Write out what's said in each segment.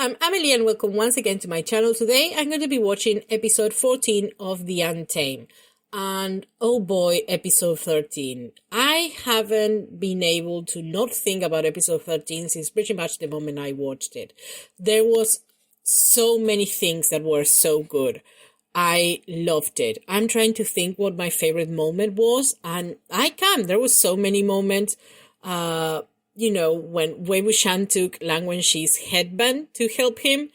I'm Amelie and welcome once again to my channel. Today I'm going to be watching episode 14 of The Untamed. And oh boy, episode 13. I haven't been able to not think about episode 13 since pretty much the moment I watched it. There was so many things that were so good. I loved it. I'm trying to think what my favorite moment was, and I can't. There was so many moments. When Wuxian took Lan Wenxi's headband to help him,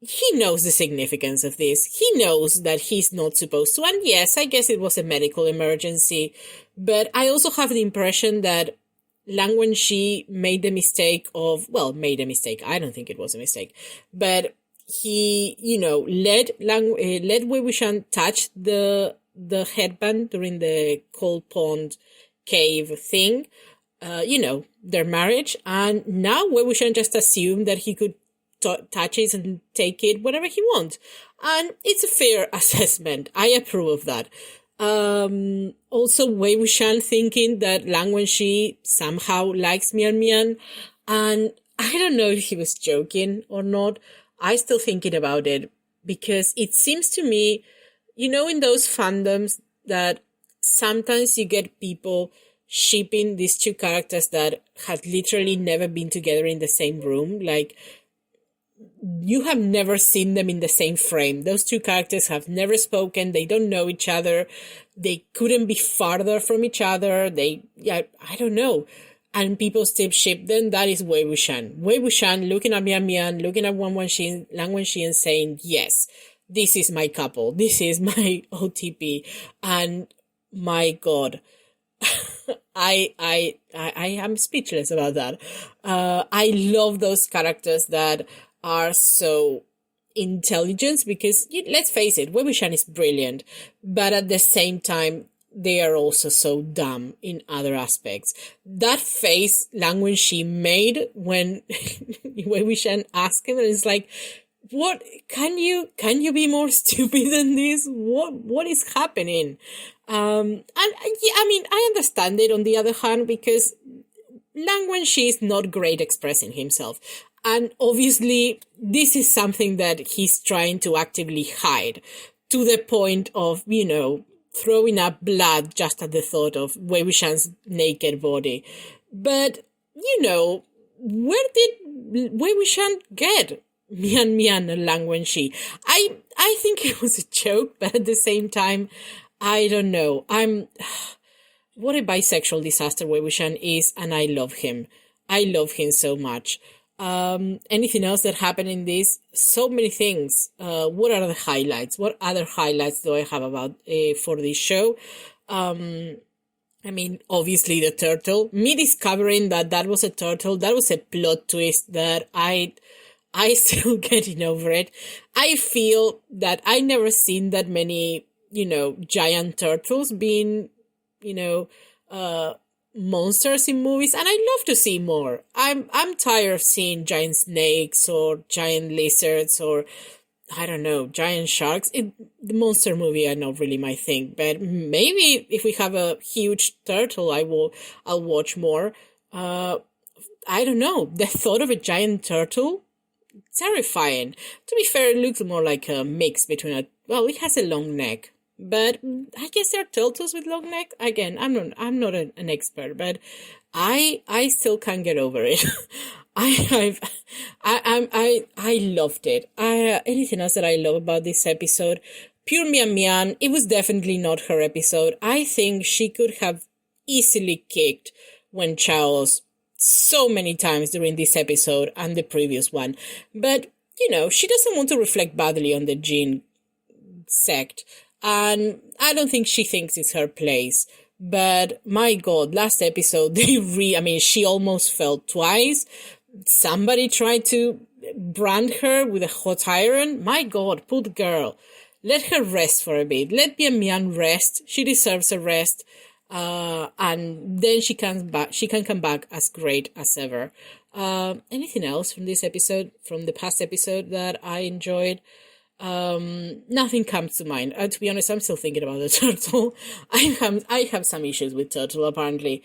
he knows the significance of this. He knows that he's not supposed to. And yes, I guess it was a medical emergency. But I also have the impression that Lan Wenxi made the mistake of, made a mistake. I don't think it was a mistake. But he, let Wuxian touch the headband during the Cold Pond cave thing. Their marriage, and now Wuxian just assumed that he could touch it and take it whenever he wants. And it's a fair assessment. I approve of that. Also, Wuxian thinking that Lan Wenxi somehow likes Mian Mian, and I don't know if he was joking or not. I still thinking about it, because it seems to me, in those fandoms that sometimes you get people shipping these two characters that had literally never been together in the same room. Like, you have never seen them in the same frame. Those two characters have never spoken. They don't know each other. They couldn't be farther from each other. I don't know. And people still ship them. That is Wuxian. Wuxian looking at Mian Mian, looking at Lan Wenxi and saying, yes, this is my couple. This is my OTP. And my God, I am speechless about that. I love those characters that are so intelligent, because let's face it, Wuxian is brilliant, but at the same time, they are also so dumb in other aspects. That face Lan Wenxi made when Wuxian asked him, and it's like, what, can you be more stupid than this? What is happening? I understand it on the other hand, because Lan Wenxi is not great expressing himself. And obviously, this is something that he's trying to actively hide, to the point of, throwing up blood just at the thought of Wuxian's naked body. But, where did Wuxian get Mian Mian and Lan Wenxi? I think it was a joke, but at the same time, I don't know. What a bisexual disaster Wuxian is, and I love him. I love him so much. Anything else that happened in this? So many things. What are the highlights? What other highlights do I have about for this show? Obviously the turtle. Me discovering that was a turtle, that was a plot twist that I still getting over it. I feel that I never seen that many, giant turtles being, monsters in movies, and I love to see more. I'm tired of seeing giant snakes or giant lizards or, I don't know, giant sharks. The monster movie are not really my thing, but maybe if we have a huge turtle, I'll watch more. I don't know. The thought of a giant turtle, terrifying. To be fair, it looks more like a mix between it has a long neck, but I guess there are turtles with long neck. Again, I'm not an expert, but I still can't get over it. I loved it. Anything else that I love about this episode? Pure Mian Mian. It was definitely not her episode. I think she could have easily kicked Wen Chao's so many times during this episode and the previous one. But, she doesn't want to reflect badly on the Jin sect. And I don't think she thinks it's her place. But, my God, last episode, she almost fell twice. Somebody tried to brand her with a hot iron. My God, poor girl. Let her rest for a bit. Let Mian Mian rest. She deserves a rest. And then she can come back as great as ever. Anything else from this episode, from the past episode that I enjoyed? Nothing comes to mind. To be honest, I'm still thinking about the turtle. I have some issues with turtle, apparently.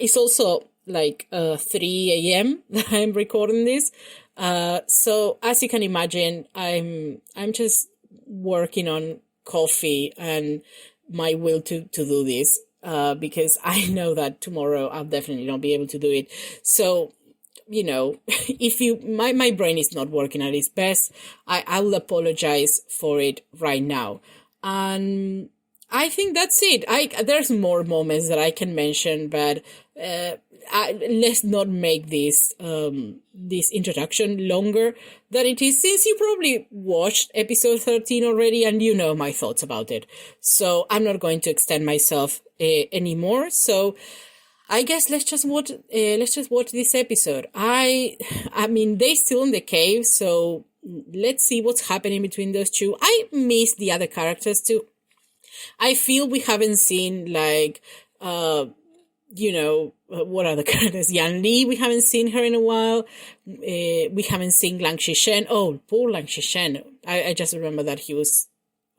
It's also like 3 a.m. that I'm recording this. So as you can imagine, I'm just working on coffee and my will to do this, because I know that tomorrow I'll definitely not be able to do it. So, if my brain is not working at its best, I'll apologize for it right now. And I think that's it. There's more moments that I can mention, but let's not make this introduction longer than it is, since you probably watched episode 13 already and you know my thoughts about it. So I'm not going to extend myself anymore. So I guess let's just watch. Let's just watch this episode. I mean, they're still in the cave, so let's see what's happening between those two. I miss the other characters too. I feel we haven't seen what are the characters? Yan Li, we haven't seen her in a while. We haven't seen Lang Shishen. Oh, poor Lang Shishen. I just remember that he was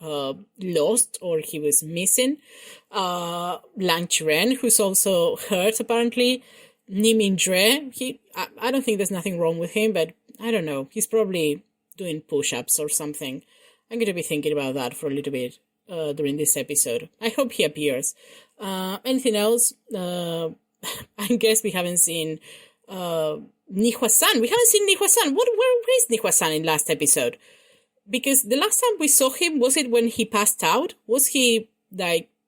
lost or he was missing. Lang Qiren, who's also hurt apparently. Nimin Dre, I don't think there's nothing wrong with him, but I don't know. He's probably doing push-ups or something. I'm going to be thinking about that for a little bit during this episode. I hope he appears. Anything else? I guess we haven't seen Nihua-san. We haven't seen Nihua-san. Where is Nihua-san in last episode? Because the last time we saw him, was it when he passed out? Was he,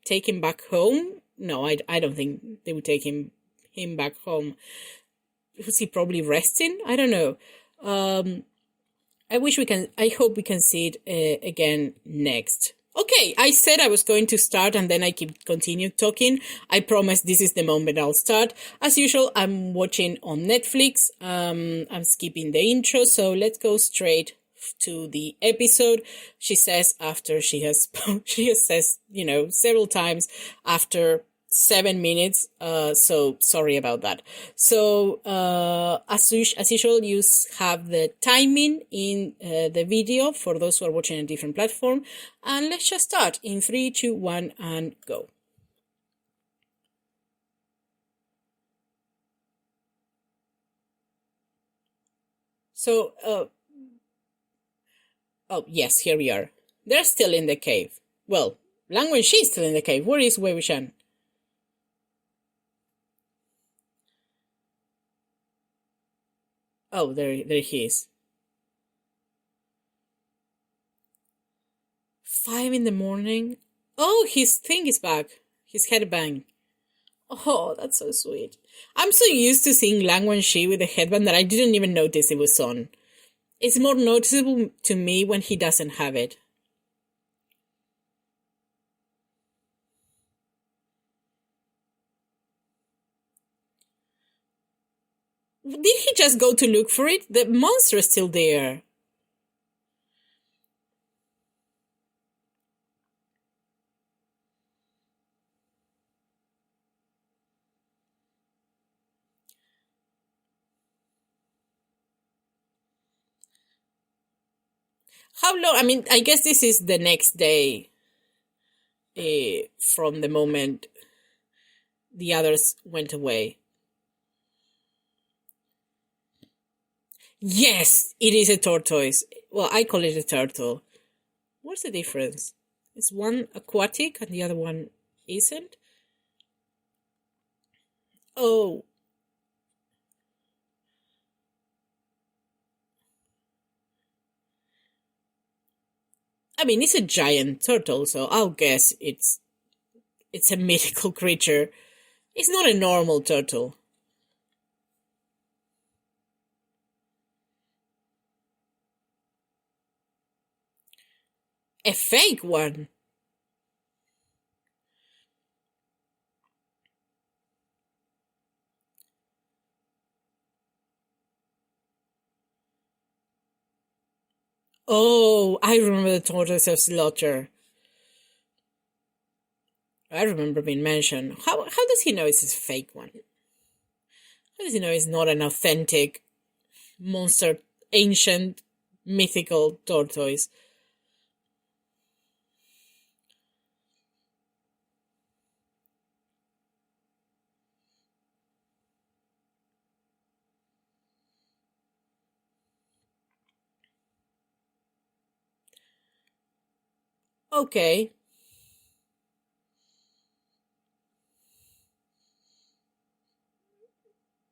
taken back home? No, I don't think they would take him back home. Was he probably resting? I don't know. I hope we can see it again next. Okay, I said I was going to start and then I continued talking. I promise this is the moment I'll start. As usual, I'm watching on Netflix. I'm skipping the intro, so let's go straight to the episode. She says after she has says, several times after 7 minutes, so sorry about that. So as usual, you have the timing in the video for those who are watching a different platform, and let's just start in 3, 2, 1 and go. So oh yes, here we are. They're still in the cave. Well, Lang Wenxi is still in the cave. Where is Wei Wuxian? Oh, there he is. 5 in the morning. Oh, his thing is back. His headband. Oh, that's so sweet. I'm so used to seeing Lang Wenxi with a headband that I didn't even notice it was on. It's more noticeable to me when he doesn't have it. Did he just go to look for it? The monster is still there. How long? I mean, I guess this is the next day from the moment the others went away. Yes, it is a tortoise. Well, I call it a turtle. What's the difference? Is one aquatic and the other one isn't? Oh. I mean, it's a giant turtle, so I'll guess it's a mythical creature. It's not a normal turtle. A fake one. Oh, I remember the Tortoise of Slaughter. I remember being mentioned. How does he know it's a fake one? How does he know it's not an authentic monster, ancient, mythical tortoise? Okay.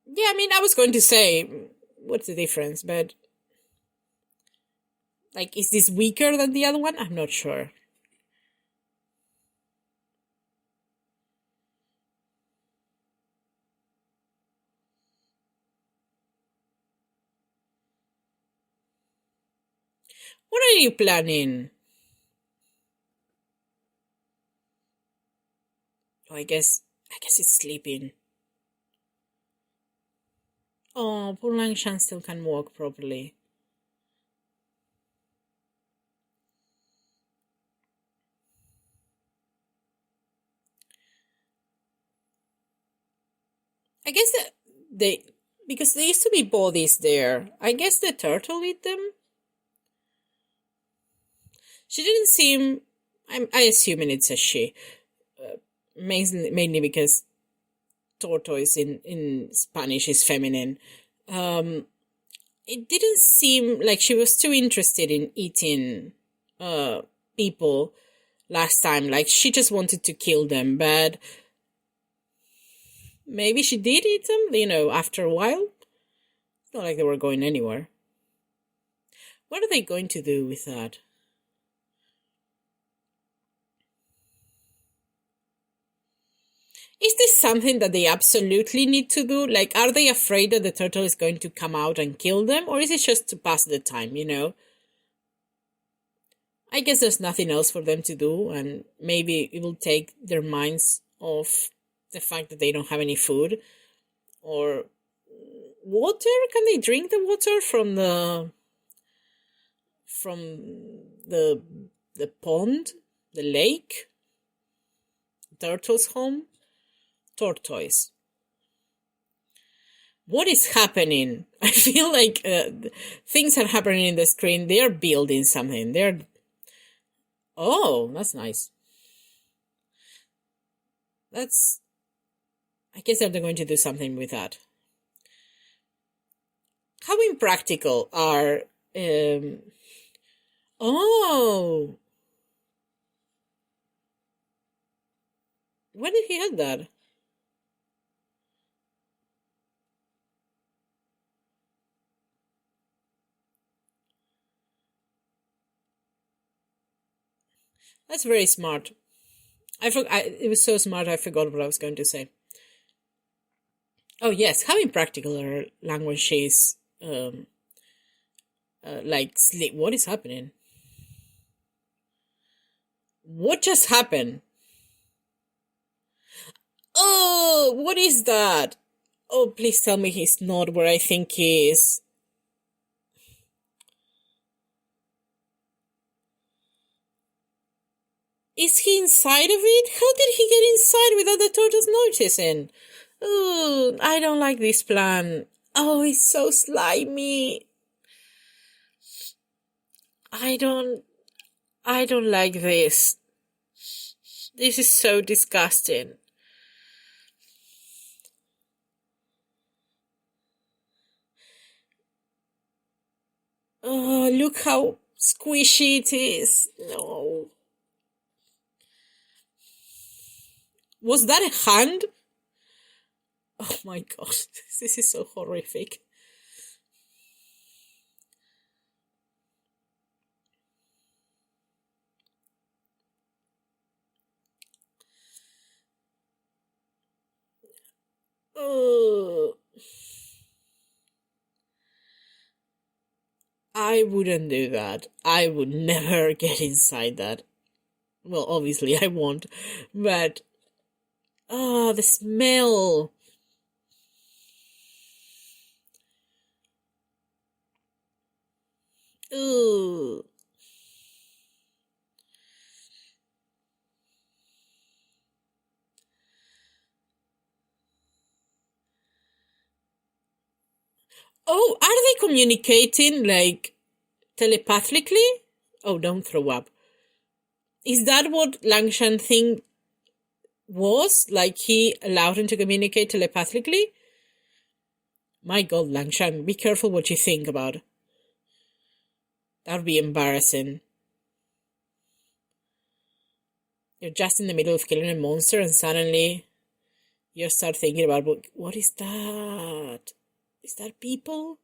Yeah, I mean, I was going to say, what's the difference? But, like, is this weaker than the other one? I'm not sure. What are you planning? Oh, I guess it's sleeping. Oh, poor Langshan still can walk properly. I guess that because there used to be bodies there. I guess the turtle ate them. She didn't seem. I assuming it's a she, mainly because tortoise in Spanish is feminine. Um, it didn't seem like she was too interested in eating people last time. Like she just wanted to kill them, but maybe she did eat them, after a while. It's not like they were going anywhere. What are they going to do with that? Is this something that they absolutely need to do? Like, are they afraid that the turtle is going to come out and kill them? Or is it just to pass the time? I guess there's nothing else for them to do, and maybe it will take their minds off the fact that they don't have any food. Or water? Can they drink the water from the pond? The lake? Turtle's home? Tortoise. What is happening? I feel like things are happening in the screen. They're building something. Oh, that's nice. I guess they're going to do something with that. How impractical are... Oh! Where did he have that? That's very smart. It was so smart I forgot what I was going to say. Oh yes, how impractical are languages? Like sleep. What is happening? What just happened? Oh, what is that? Oh, please tell me he's not where I think he is. Is he inside of it? How did he get inside without the turtles noticing? Oh, I don't like this plan. Oh, it's so slimy. I don't I don't like this. This is so disgusting. Oh, look how squishy it is. No. Was that a hand? Oh my god, this is so horrific. Oh, I wouldn't do that. I would never get inside that. Well, obviously I won't, but oh, the smell. Ooh. Oh, are they communicating like telepathically? Oh, don't throw up. Is that what Langshan thing was? Like he allowed him to communicate telepathically? My god, Langshan, be careful what you think about. That would be embarrassing. You're just in the middle of killing a monster and suddenly you start thinking about, what is that? Is that people?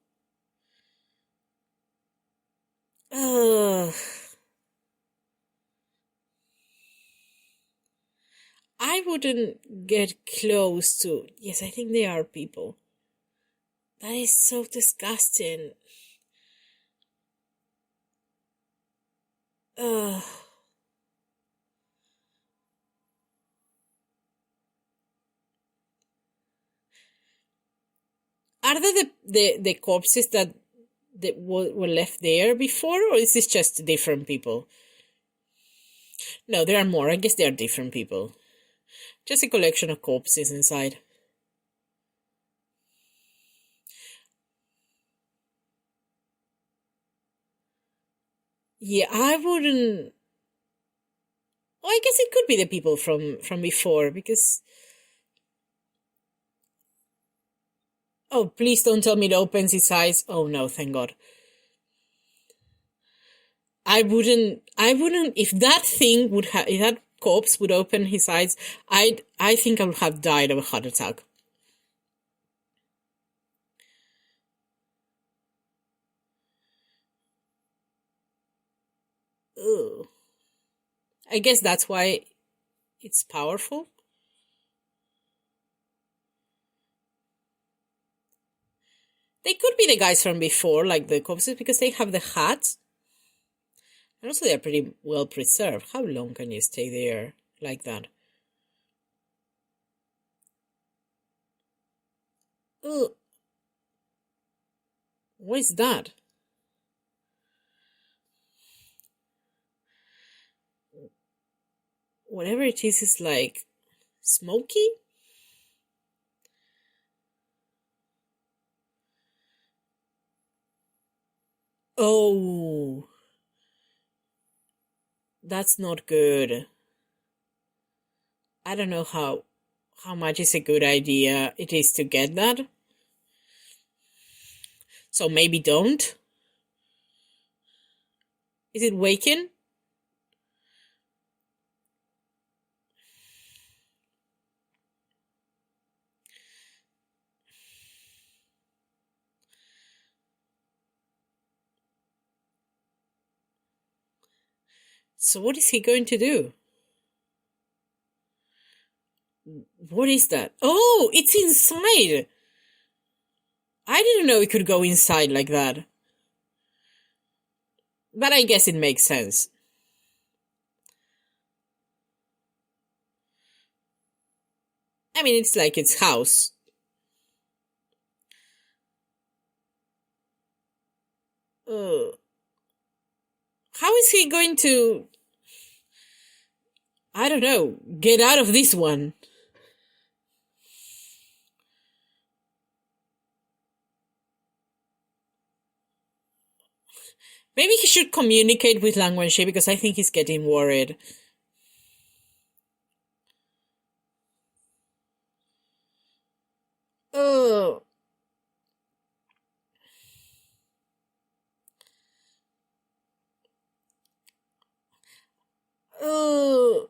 Ugh. I wouldn't get close to... Yes, I think they are people. That is so disgusting. Ugh. Are they the corpses that were left there before, or is this just different people? No, there are more. I guess they are different people. Just a collection of corpses inside. Yeah, I wouldn't... Oh, I guess it could be the people from before, because... Oh, please don't tell me it opens its eyes. Oh no, thank God. I wouldn't, if that thing would have, if that corpse would open his eyes, I think I would have died of a heart attack. Ugh. I guess that's why it's powerful. They could be the guys from before, like the corpses, because they have the hats. And also they're pretty well preserved. How long can you stay there like that? Ugh. What is that? Whatever it is like smoky? Oh, that's not good. I don't know how much is a good idea it is to get that. So maybe don't. Is it waking? So what is he going to do? What is that? Oh, it's inside. I didn't know it could go inside like that. But I guess it makes sense. I mean, it's like its house. How is he going to, I don't know, get out of this one? Maybe he should communicate with Lang Wenxi, because I think he's getting worried. Oh. Oh.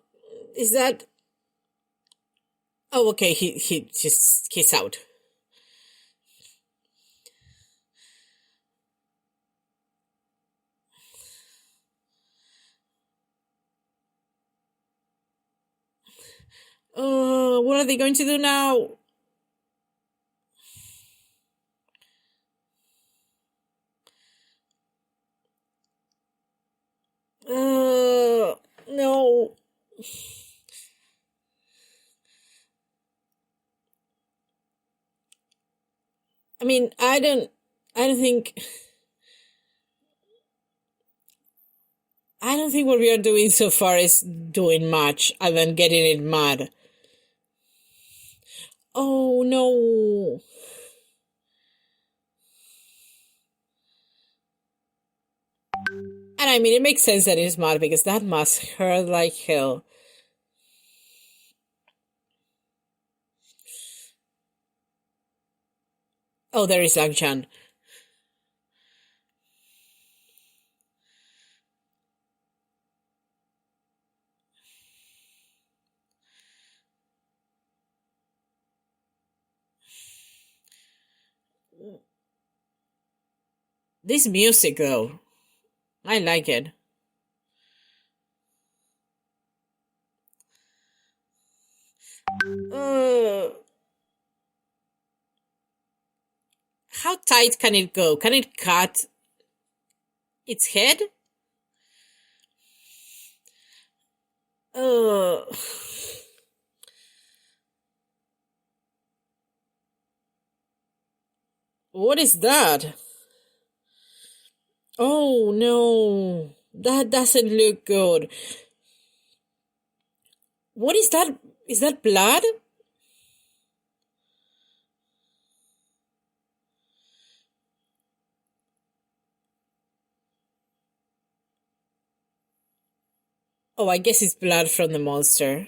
Is that... Oh, okay, he's out. What are they going to do now? No. I mean, I don't think... I don't think what we are doing so far is doing much other than getting it mad. Oh, no. And I mean, it makes sense that it's mad, because that must hurt like hell. Oh, there is Zhan. This music, though, I like it. How tight can it go? Can it cut its head? Uh, what is that? Oh no, that doesn't look good. What is that? Is that blood? Oh, I guess it's blood from the monster.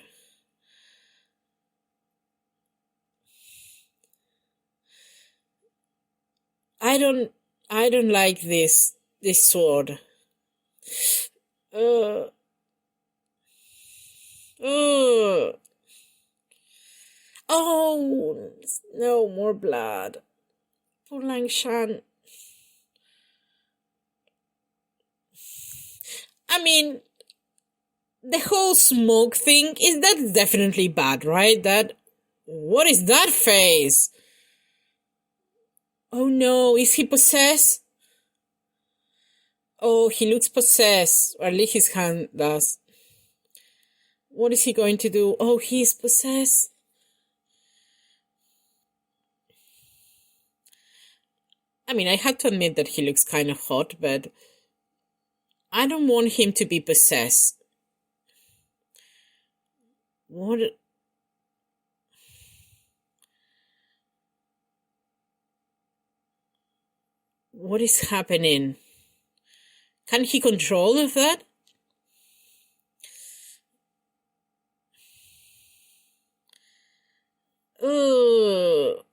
I don't I don't like this sword. Uh uh Oh no, more blood. Poor Lang Shan. I mean, the whole smoke thing is that definitely bad, right? That what is that face? Oh no, is he possessed? Oh, he looks possessed, or at least his hand does. What is he going to do? Oh, he's possessed. I mean, I have to admit that he looks kind of hot, but I don't want him to be possessed. What? What is happening? Can he control of that? Ugh.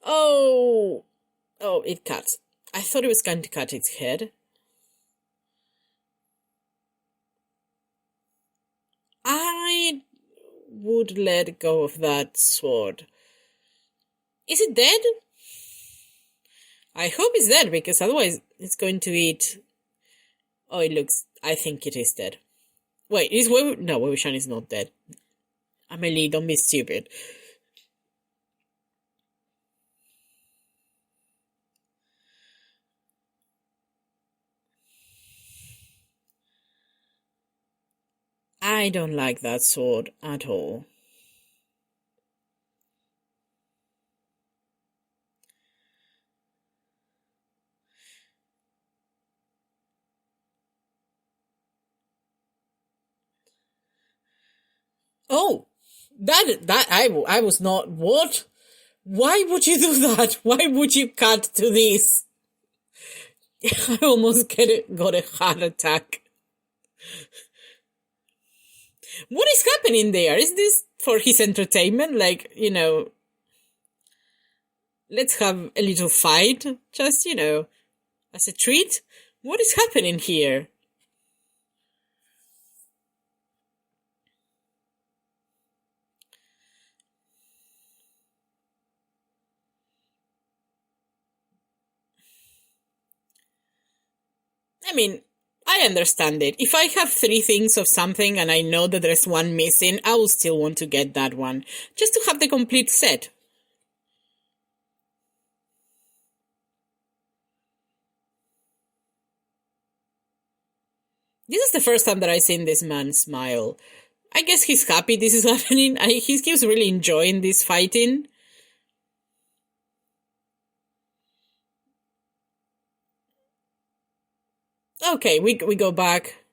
Oh. Oh, it cuts. I thought it was going to cut its head. I would let go of that sword. Is it dead? I hope it's dead, because otherwise it's going to eat. Oh, it looks. I think it is dead. Wait, is no, Wuxian is not dead. Amelie, don't be stupid. I don't like that sword at all. Oh, I was not. What? Why would you do that? Why would you cut to this? I almost got a heart attack. What is happening there? Is this for his entertainment? Like, let's have a little fight, just, as a treat? What is happening here? I mean, I understand it. If I have three things of something and I know that there's one missing, I will still want to get that one, just to have the complete set. This is the first time that I've seen this man smile. I guess he's happy this is happening. He keeps really enjoying this fighting. Okay, we go back.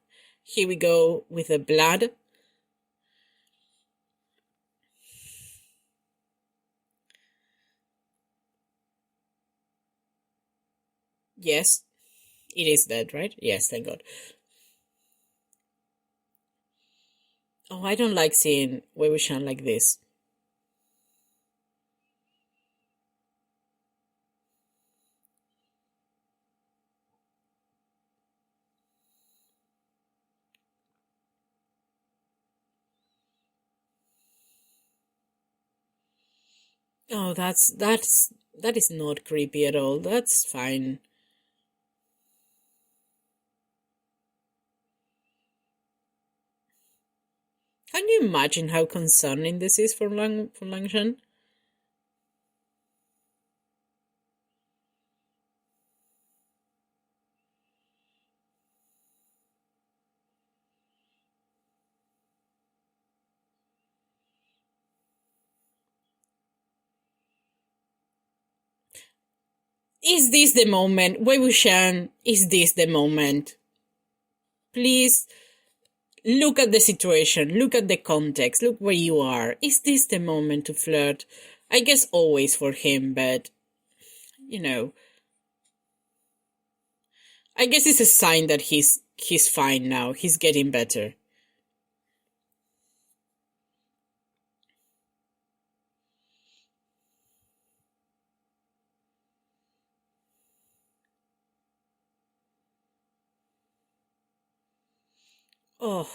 Here we go with the blood. Yes, it is dead, right? Yes, thank God. Oh, I don't like seeing Wei Wuxian like this. Oh, that is not creepy at all. That's fine. Can you imagine how concerning this is for Langshan? Is this the moment? Wei Wuxian, is this the moment? Please look at the situation, look at the context, look where you are. Is this the moment to flirt? I guess always for him, but you know, I guess it's a sign that he's fine now. He's getting better. Oh,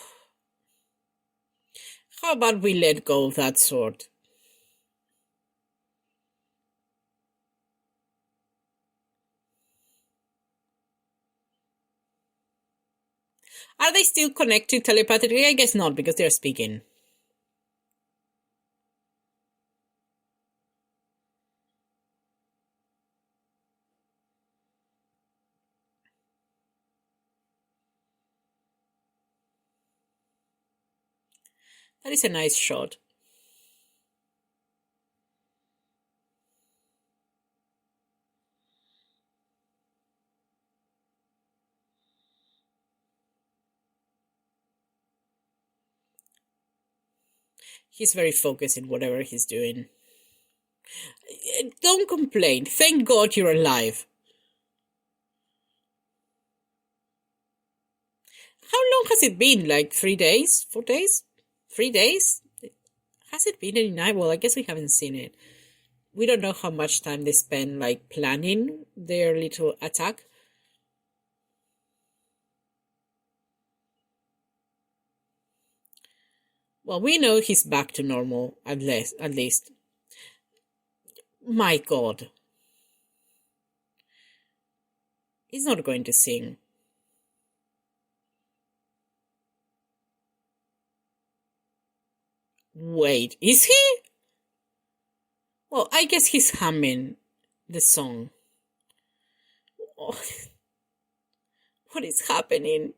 how about we let go of that sword? Are they still connected telepathically? I guess not, because they're speaking. That is a nice shot. He's very focused in whatever he's doing. Don't complain. Thank God you're alive. How long has it been? Like 3 days? 4 days? 3 days? Has it been any night? Well, I guess we haven't seen it. We don't know how much time they spend like planning their little attack. Well, we know he's back to normal, at least. My God. He's not going to sing. Wait, is he? Well, I guess he's humming the song. Oh, what is happening?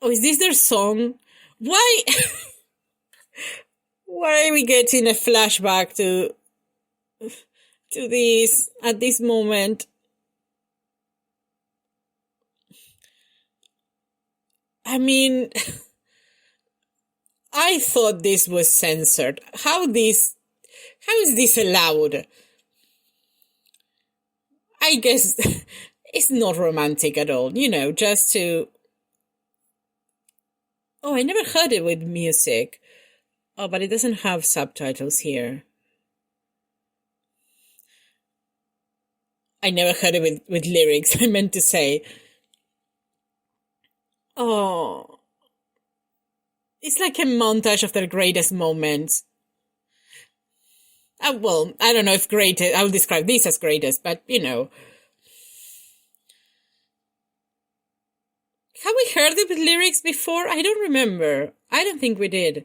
Oh, is this their song? Why? Why are we getting a flashback to this at this moment? I mean, I thought this was censored. How is this allowed? I guess it's not romantic at all, just to. Oh, I never heard it with music. Oh, but it doesn't have subtitles here. I never heard it with lyrics, I meant to say. Oh, it's like a montage of their greatest moments. Well, I don't know if greatest, I will describe this as greatest, but Have we heard it with lyrics before? I don't remember. I don't think we did.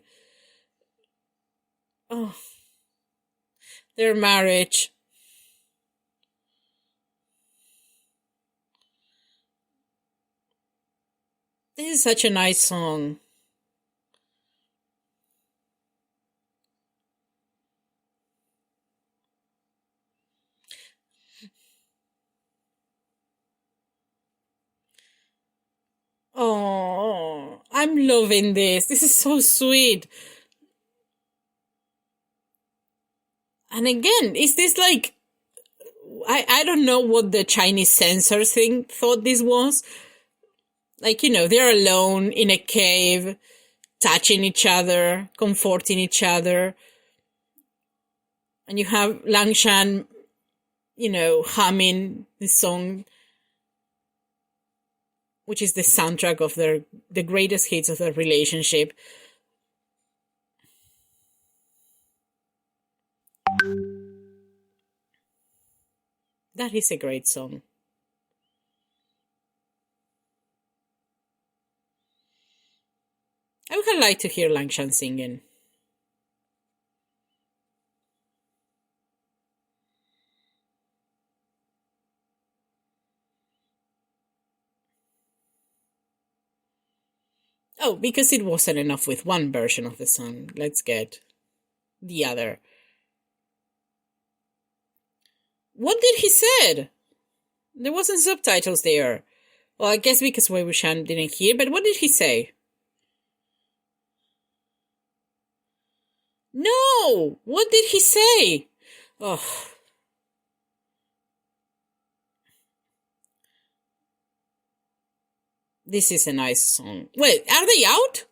Oh, their marriage. This is such a nice song. Oh, I'm loving this. This is so sweet. And again, is this like I don't know what the Chinese censor thing thought this was. Like, they're alone in a cave, touching each other, comforting each other. And you have Langshan, humming this song, which is the soundtrack of the greatest hits of their relationship. That is a great song. I would have liked to hear Langshan singing. Oh, because it wasn't enough with one version of the song. Let's get the other. What did he said? There wasn't subtitles there. Well, I guess because Wei Wuxian didn't hear, but what did he say? No! What did he say? Oh. This is a nice song. Wait, are they out?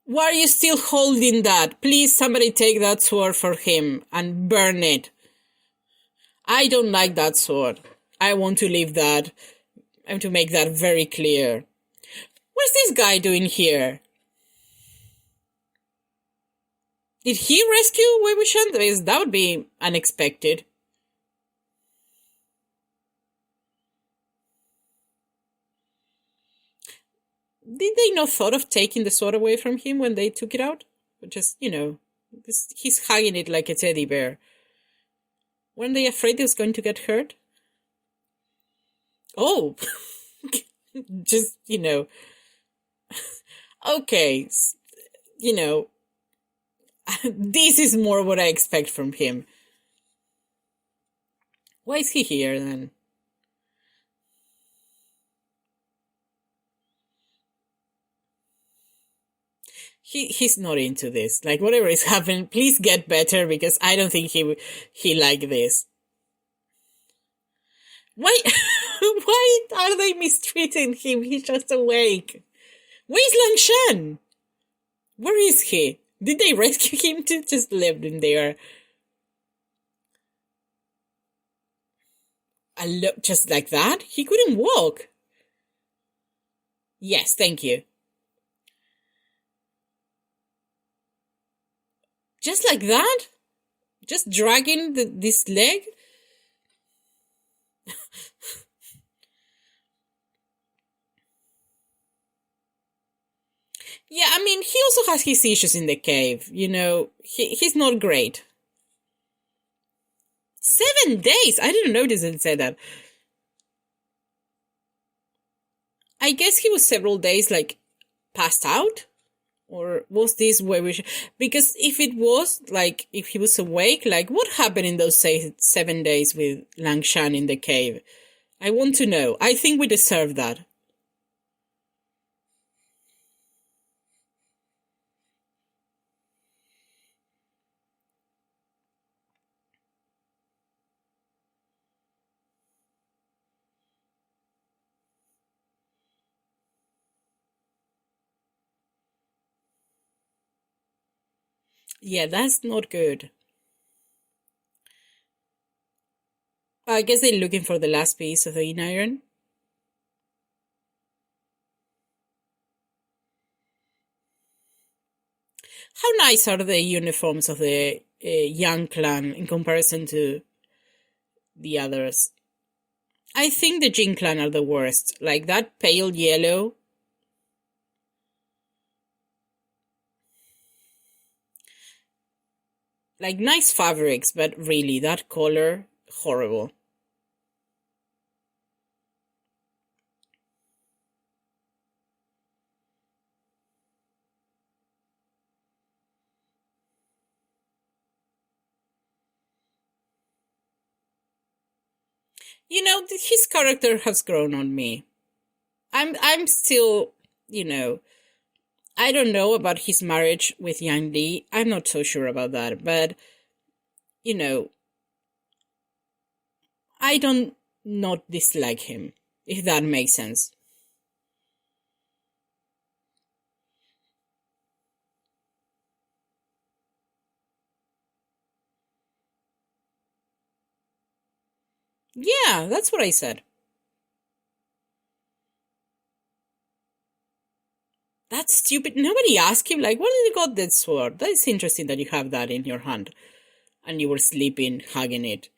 Why are you still holding that? Please, somebody take that sword for him and burn it. I don't like that sword. I want to leave that. I want to make that very clear. What's this guy doing here? Did he rescue Wei Wuxian? Because that would be unexpected. Did they not thought of taking the sword away from him when they took it out? Just, he's hugging it like a teddy bear. Weren't they afraid he was going to get hurt? Oh, just, okay, this is more what I expect from him. Why is he here then? He's not into this. Like, whatever is happening, please get better, because I don't think he like this. Why why are they mistreating him? He's just awake. Where's Langshan? Where is he? Did they rescue him to just leave him there? Just like that? He couldn't walk. Yes, thank you. Just like that? Just dragging this leg? Yeah, I mean, he also has his issues in the cave. He's not great. 7 days? I didn't notice it said that. I guess he was several days, passed out? Or was this where we should... Because if it was, if he was awake, what happened in those 7 days with Langshan in the cave? I want to know. I think we deserve that. Yeah, that's not good. I guess they're looking for the last piece of the in iron. How nice are the uniforms of the Yang clan in comparison to the others? I think the Jin clan are the worst. Like that pale yellow. Like nice fabrics, but really, that color, horrible. His character has grown on me. I'm still, I don't know about his marriage with Yang Li. I'm not so sure about that, but I don't not dislike him, if that makes sense. Yeah, that's what I said. That's stupid. Nobody asked him, like, where did you got that sword? That is interesting that you have that in your hand. And you were sleeping, hugging it.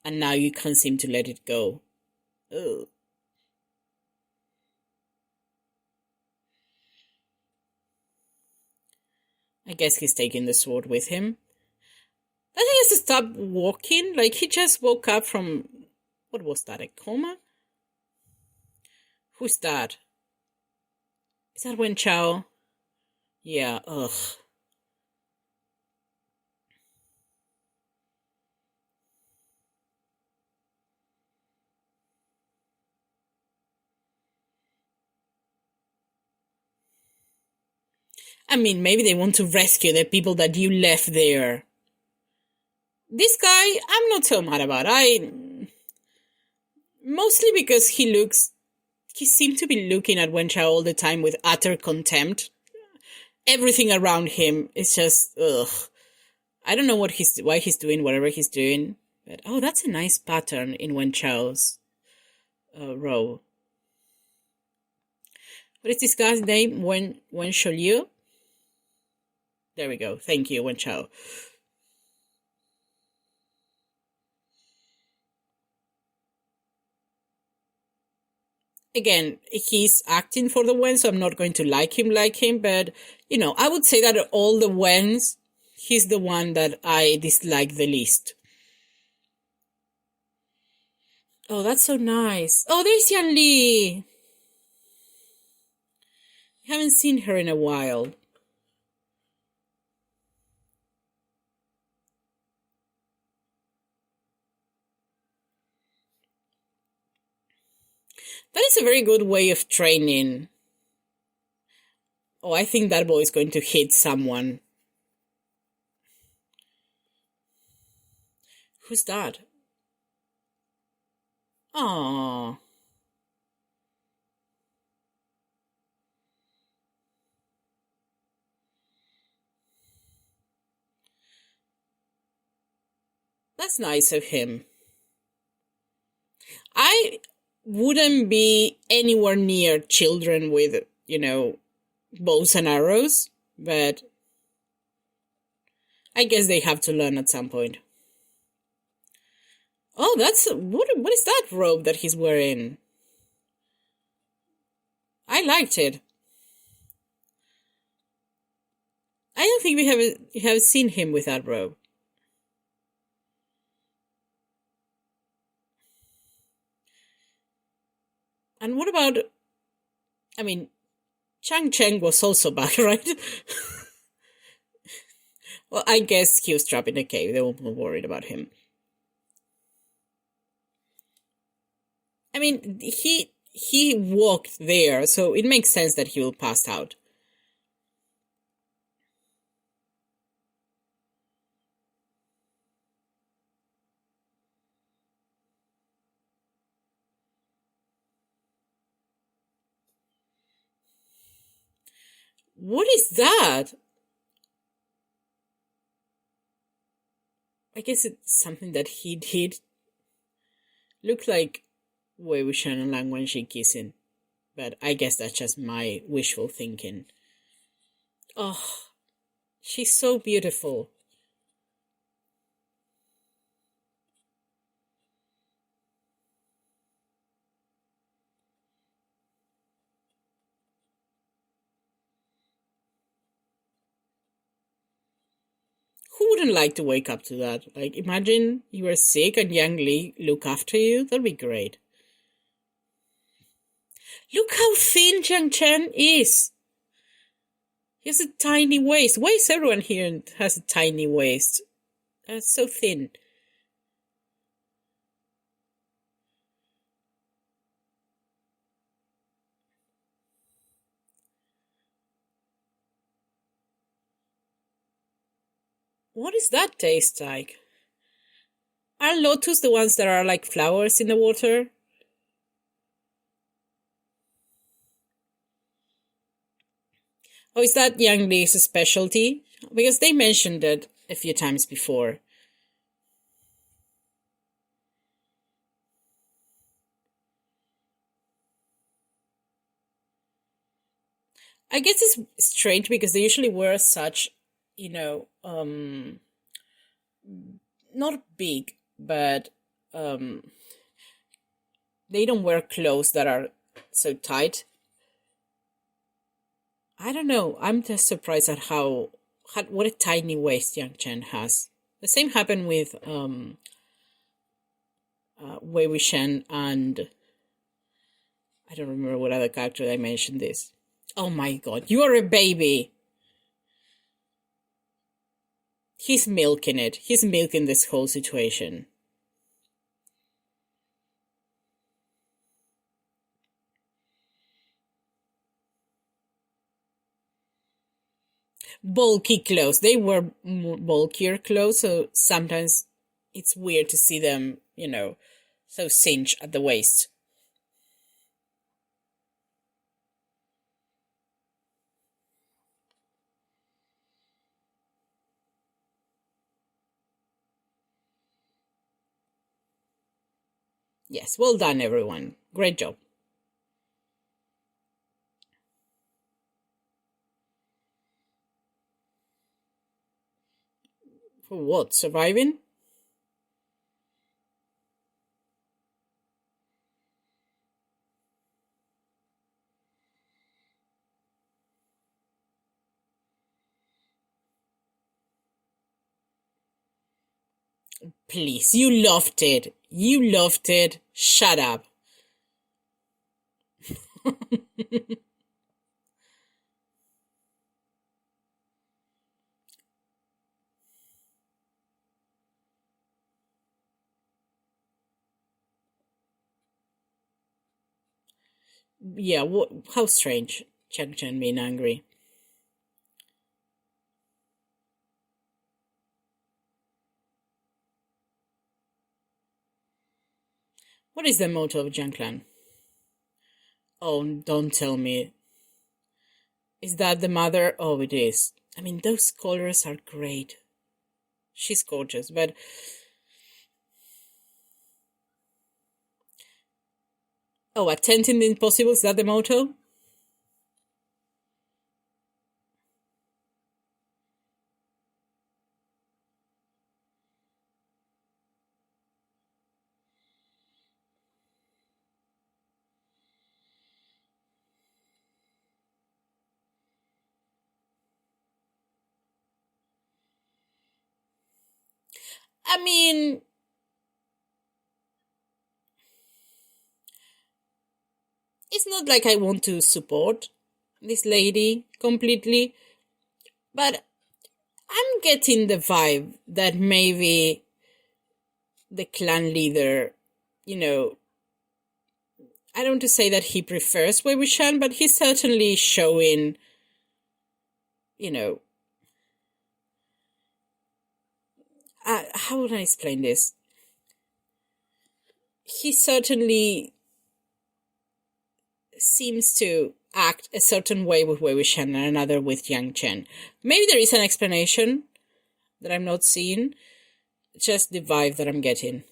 And now you can't seem to let it go. Ugh. I guess he's taking the sword with him. Then he has to stop walking. Like, he just woke up from... What was that, a coma? Who's that? Is that Wen Chao? Yeah, ugh. I mean, maybe they want to rescue the people that you left there. This guy, I'm not so mad about. Mostly because he seemed to be looking at Wen Chao all the time with utter contempt. Everything around him is just, ugh. I don't know why he's doing whatever he's doing. But, oh, that's a nice pattern in Wen Chao's row. What is this guy's name? Wen Sholiu? There we go. Thank you, Wen Chao. Again, he's acting for the Wen, so I'm not going to like him, but, I would say that all the Wens, he's the one that I dislike the least. Oh, that's so nice. Oh, there's Yan Li. Haven't seen her in a while. That is a very good way of training. Oh, I think that boy is going to hit someone. Who's that? Aww. That's nice of him. I wouldn't be anywhere near children with, bows and arrows, but I guess they have to learn at some point. Oh, what is that robe that he's wearing? I liked it. I don't think we have seen him with that robe. And what about, I mean, Chang Cheng was also back, right? Well, I guess he was trapped in a cave. They weren't worried about him. I mean, he walked there, so it makes sense that he will pass out. What is that? I guess it's something that he did. Looked like Wei Wuxian and Lang Wenxi kissing. But I guess that's just my wishful thinking. Oh, she's so beautiful. Who wouldn't like to wake up to that? Like, imagine you are sick and Yang Li look after you. That'd be great. Look how thin Jiang Chen is. He has a tiny waist. Why is everyone here has a tiny waist? That's so thin. What does that taste like? Are lotus the ones that are like flowers in the water? Or is that Yang Li's specialty? Because they mentioned it a few times before. I guess it's strange because they usually wear such, not big, but they don't wear clothes that are so tight. I don't know. I'm just surprised at what a tiny waist Yang Chen has. The same happened with Wei Wuxian and I don't remember what other character I mentioned this. Oh my god, you are a baby! He's milking it. He's milking this whole situation. Bulky clothes. They wear more bulkier clothes, so sometimes it's weird to see them, so cinched at the waist. Yes, well done, everyone. Great job. For what? Surviving? Please, you loved it. You loved it. Shut up. Yeah, how strange. Chang Chen being angry. What is the motto of Jiang Clan? Oh, don't tell me. Is that the mother? Oh, it is. I mean, those colors are great. She's gorgeous, but oh, attempting the impossible, is that the motto? I mean, it's not like I want to support this lady completely, but I'm getting the vibe that maybe the clan leader, you know, I don't want to say that he prefers Wei Wuxian, but he's certainly showing, you know, how would I explain this? He certainly seems to act a certain way with Wei Wuxian and another with Yang Chen. Maybe there is an explanation that I'm not seeing, just the vibe that I'm getting.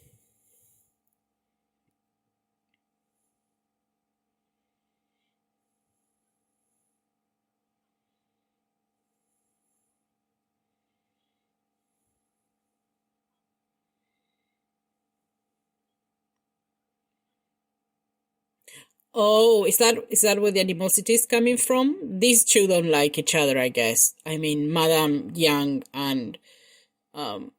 Oh, is that where the animosity is coming from? These two don't like each other, I guess. I mean, Madame Yang and um.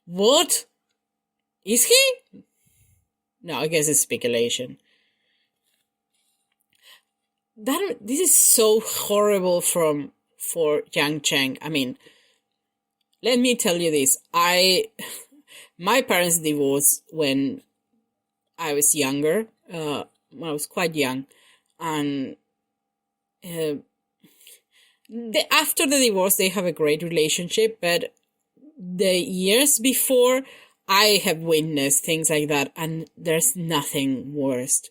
What is he? No, I guess it's speculation. This is so horrible for Yang Cheng. I mean, let me tell you this. My parents divorced when I was younger. When I was quite young, and after the divorce, they have a great relationship. But the years before, I have witnessed things like that, and there's nothing worse.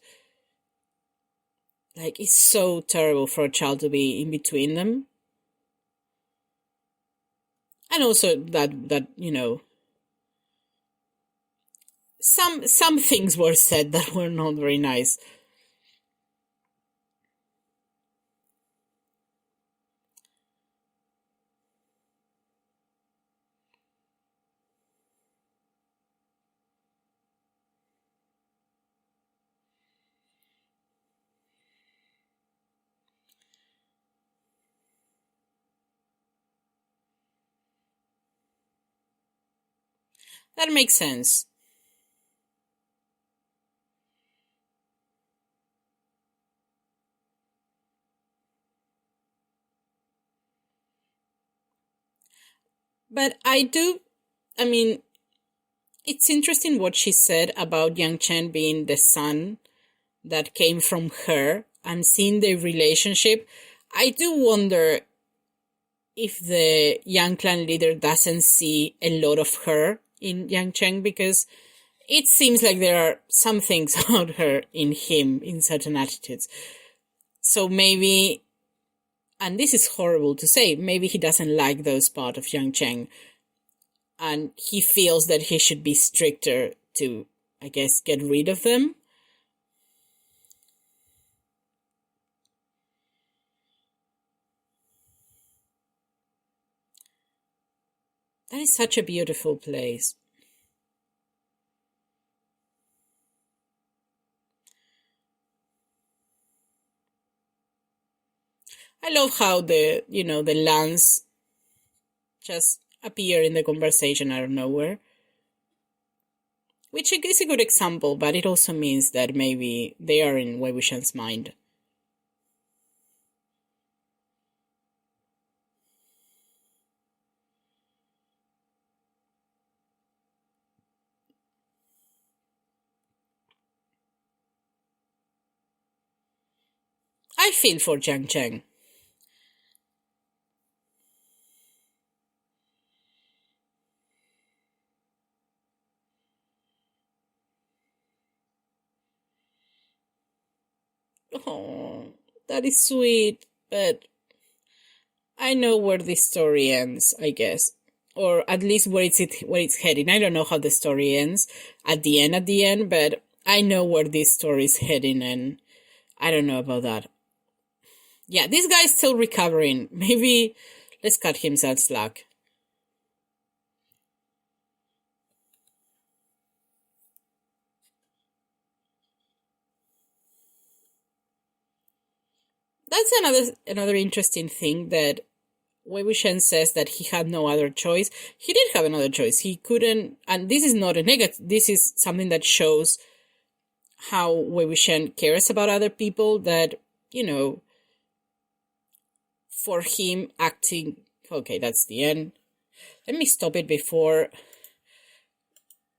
Like, it's so terrible for a child to be in between them. And also that some things were said that were not very nice. That makes sense. But I mean, it's interesting what she said about Yang Chen being the son that came from her and seeing the relationship. I do wonder if the Yang clan leader doesn't see a lot of her in Yang Chen, because it seems like there are some things about her in him in certain attitudes. So maybe, and this is horrible to say, maybe he doesn't like those parts of Yang Chen, and he feels that he should be stricter to, I guess, get rid of them. That is such a beautiful place. I love how the lands just appear in the conversation out of nowhere. Which is a good example, but it also means that maybe they are in Wei Wuxian's mind. I feel for Jiang Cheng. Oh, that is sweet, but I know where this story ends, I guess. Or at least where it's heading. I don't know how the story ends at the end, but I know where this story is heading, and I don't know about that. Yeah, this guy's still recovering. Maybe let's cut him some slack. That's another interesting thing that Wei Wuxian says that he had no other choice. He did have another choice. He couldn't, and this is not a negative. This is something that shows how Wei Wuxian cares about other people. That, for him acting. Okay, that's the end. Let me stop it before.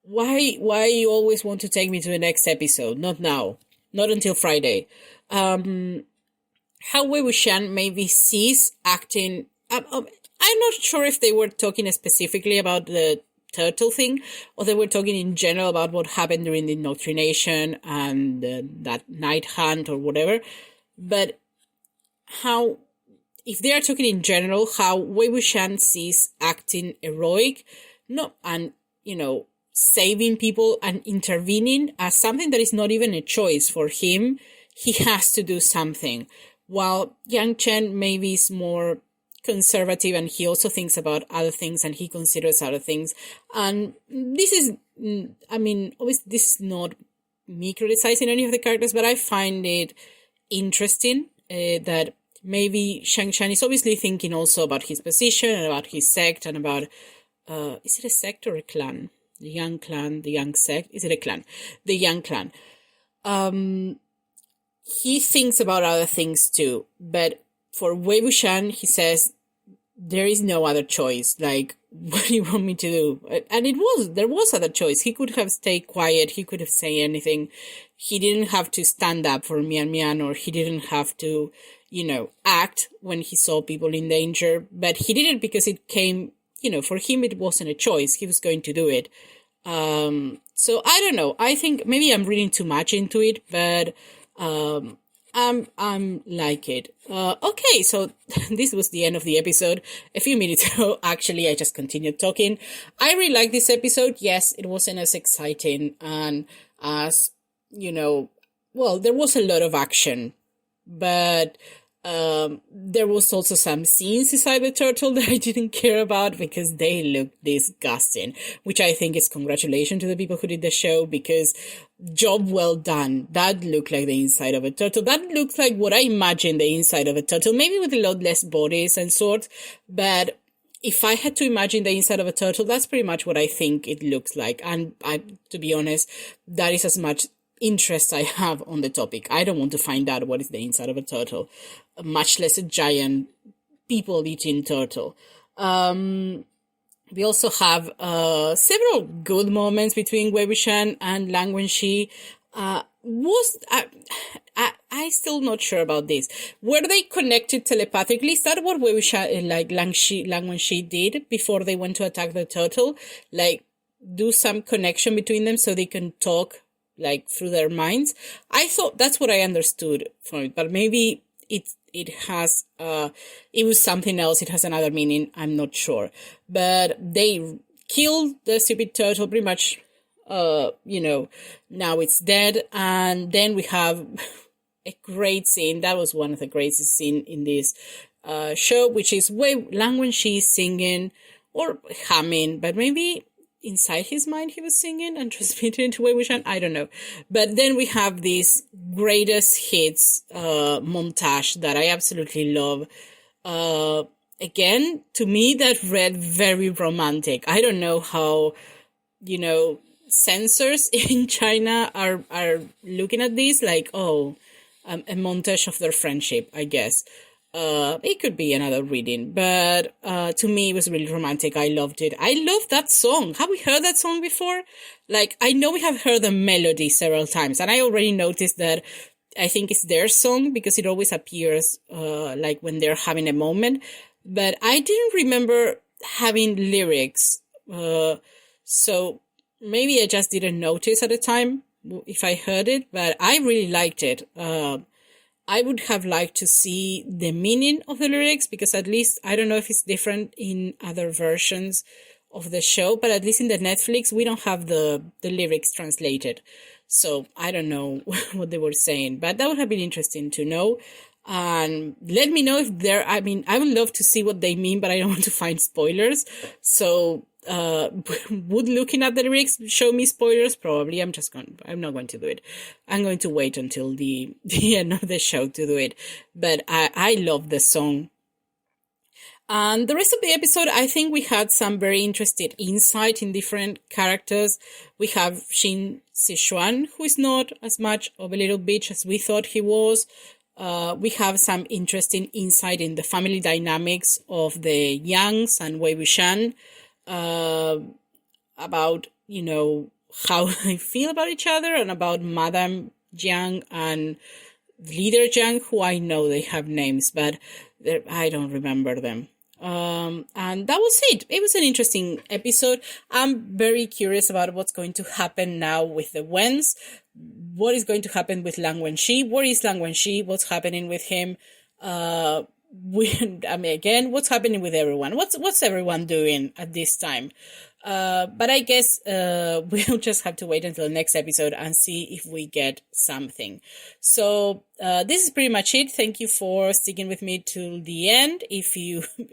Why you always want to take me to the next episode? Not now. Not until Friday. How Wei Wuxian maybe sees acting. I'm not sure if they were talking specifically about the turtle thing, or they were talking in general about what happened during the indoctrination and that night hunt or whatever. But how, if they are talking in general, how Wei Wuxian sees acting heroic, and saving people and intervening as something that is not even a choice for him. He has to do something. While Yang Chen maybe is more conservative, and he also thinks about other things, and he considers other things. And this is, obviously this is not me criticizing any of the characters, but I find it interesting that maybe Shang Shan is obviously thinking also about his position and about his sect and about, is it a sect or a clan? The Yang clan, the Yang sect. Is it a clan? The Yang clan. He thinks about other things too, but for Wei Wuxian, he says, there is no other choice. Like, what do you want me to do? And there was other choice. He could have stayed quiet. He could have said anything. He didn't have to stand up for Mian Mian, or he didn't have to, act when he saw people in danger. But he did it because it came, for him, it wasn't a choice. He was going to do it. So I don't know. I think maybe I'm reading too much into it, but I'm like it. Okay, so this was the end of the episode. A few minutes ago, actually, I just continued talking. I really like this episode. Yes, it wasn't as exciting and as, well, there was a lot of action, but there was also some scenes inside the turtle that I didn't care about because they looked disgusting, which I think is congratulations to the people who did the show, because job well done. That looked like the inside of a turtle. That looks like what I imagine the inside of a turtle, maybe with a lot less bodies and sorts, but if I had to imagine the inside of a turtle, that's pretty much what I think it looks like. And to be honest, that is as much interest I have on the topic. I don't want to find out what is the inside of a turtle, much less a giant people-eating turtle. We also have several good moments between Wei Wuxian and Lang Wenxi. I still not sure about this. Were they connected telepathically? Is that what Wei Wuxian, Lang Wenxi did before they went to attack the turtle? Like, do some connection between them so they can talk through their minds. I thought that's what I understood from it, but maybe it has it was something else. It has another meaning. I'm not sure. But they killed the stupid turtle pretty much. Now it's dead, and then we have a great scene. That was one of the greatest scenes in this show, which is Lang Wenxi singing or humming, but maybe inside his mind he was singing and transmitted into Wei Wuxian. I don't know. But then we have this greatest hits montage that I absolutely love. Again, to me, that read very romantic. I don't know how, censors in China are looking at this a montage of their friendship, I guess. It could be another reading, but to me it was really romantic. I loved it. I love that song. Have we heard that song before? I know we have heard the melody several times, and I already noticed that I think it's their song because it always appears when they're having a moment, but I didn't remember having lyrics, so maybe I just didn't notice at the time if I heard it, but I really liked it. I would have liked to see the meaning of the lyrics, because at least, I don't know if it's different in other versions of the show, but at least in the Netflix, we don't have the lyrics translated. So I don't know what they were saying, but that would have been interesting to know. And let me know if I would love to see what they mean, but I don't want to find spoilers. So would looking at the lyrics show me spoilers? Probably. I'm not going to do it. I'm going to wait until the end of the show to do it. But I love the song. And the rest of the episode, I think we had some very interesting insight in different characters. We have Xin Sichuan, who is not as much of a little bitch as we thought he was. We have some interesting insight in the family dynamics of the Yangs and Wei Wuxian, about, how they feel about each other, and about Madame Zhan and Leader Zhan, who I know they have names, but I don't remember them. And that was it. It was an interesting episode. I'm very curious about what's going to happen now with the Wens. What is going to happen with Lang Wenxi? Where is Lang Wenxi? What's happening with him? Again, what's happening with everyone? What's everyone doing at this time? But I guess we'll just have to wait until the next episode and see if we get something. So this is pretty much it. Thank you for sticking with me till the end,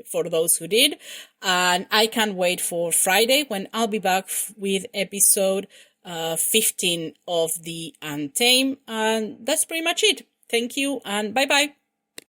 for those who did. And I can't wait for Friday when I'll be back with episode 15 of the Untamed. And that's pretty much it. Thank you and bye-bye.